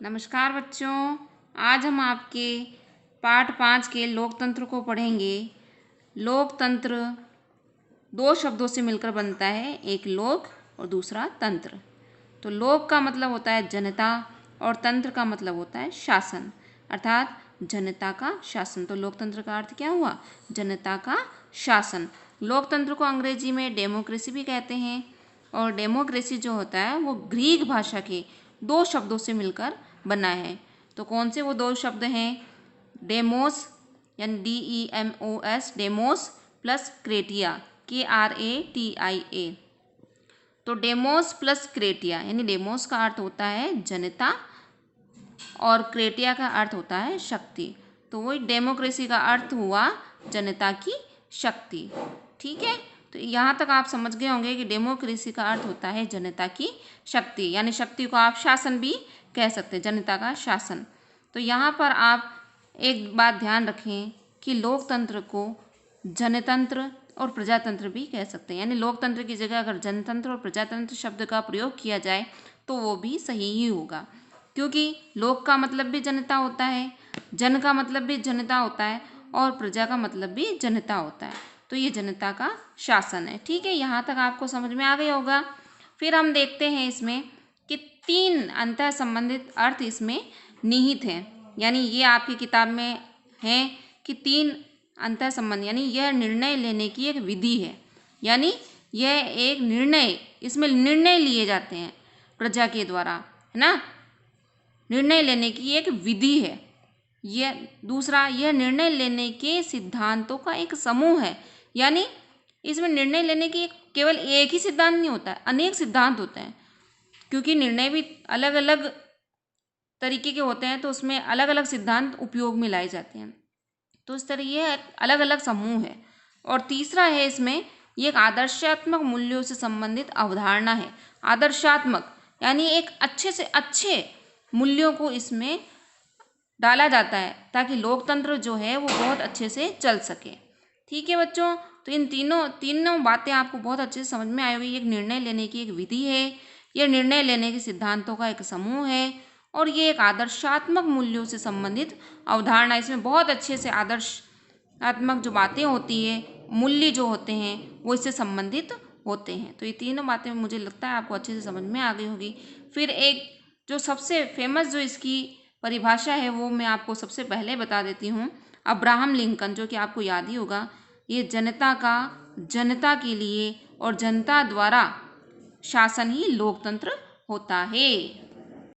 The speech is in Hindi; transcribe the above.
नमस्कार बच्चों, आज हम आपके पाठ 5 के लोकतंत्र को पढ़ेंगे। लोकतंत्र दो शब्दों से मिलकर बनता है, एक लोक और दूसरा तंत्र। तो लोक का मतलब होता है जनता और तंत्र का मतलब होता है शासन, अर्थात जनता का शासन। तो लोकतंत्र का अर्थ क्या हुआ? जनता का शासन। लोकतंत्र को अंग्रेजी में डेमोक्रेसी भी कहते हैं और डेमोक्रेसी जो होता है वो ग्रीक भाषा के दो शब्दों से मिलकर बना है। तो कौन से वो दो शब्द हैं? डेमोस यानी DEMOS, डेमोस प्लस क्रेटिया KRATIA। तो डेमोस प्लस क्रेटिया यानी डेमोस का अर्थ होता है जनता और क्रेटिया का अर्थ होता है शक्ति। तो वही डेमोक्रेसी का अर्थ हुआ जनता की शक्ति। ठीक है, तो यहाँ तक आप समझ गए होंगे कि डेमोक्रेसी का अर्थ होता है जनता की शक्ति, यानी शक्ति को आप शासन भी कह सकते हैं, जनता का शासन। तो यहाँ पर आप एक बात ध्यान रखें कि लोकतंत्र को जनतंत्र और प्रजातंत्र भी कह सकते हैं, यानी लोकतंत्र की जगह अगर जनतंत्र और प्रजातंत्र शब्द का प्रयोग किया जाए तो वो भी सही ही होगा, क्योंकि लोक का मतलब भी जनता होता है, जन का मतलब भी जनता होता है और प्रजा का मतलब भी जनता होता है। तो ये जनता का शासन है। ठीक है, यहाँ तक आपको समझ में आ गया होगा। फिर हम देखते हैं इसमें कि 3 अंतर संबंधित अर्थ इसमें निहित हैं, यानी ये आपकी किताब में है कि 3 अंतर संबंध, यानी यह निर्णय लेने की एक विधि है, यानी यह एक निर्णय, इसमें निर्णय लिए जाते हैं प्रजा के द्वारा, है ना, निर्णय लेने की एक विधि है। यह दूसरा, यह निर्णय लेने के सिद्धांतों का एक समूह है, यानी इसमें निर्णय लेने की केवल एक ही सिद्धांत नहीं होता है, अनेक सिद्धांत होते हैं, क्योंकि निर्णय भी अलग अलग तरीके के होते हैं, तो उसमें अलग अलग सिद्धांत उपयोग में लाए जाते हैं। तो इस तरह ये अलग अलग समूह है। और तीसरा है इसमें, ये एक आदर्शात्मक मूल्यों से संबंधित अवधारणा है। आदर्शात्मक यानी एक अच्छे से अच्छे मूल्यों को इसमें डाला जाता है ताकि लोकतंत्र जो है वो बहुत अच्छे से चल सके। ठीक है बच्चों, तो इन तीनों बातें आपको बहुत अच्छे से समझ में आई होगी। एक निर्णय लेने की एक विधि है, यह निर्णय लेने के सिद्धांतों का एक समूह है, और ये एक आदर्शात्मक मूल्यों से संबंधित अवधारणा। इसमें बहुत अच्छे से आदर्शात्मक जो बातें होती है, मूल्य जो होते हैं वो इससे संबंधित होते हैं। तो ये तीनों बातें मुझे लगता है आपको अच्छे से समझ में आ गई होगी। फिर एक जो सबसे फेमस जो इसकी परिभाषा है वो मैं आपको सबसे पहले बता देती हूँ। अब्राहम लिंकन, जो कि आपको याद ही होगा, ये जनता का जनता के लिए और जनता द्वारा शासन ही लोकतंत्र होता है।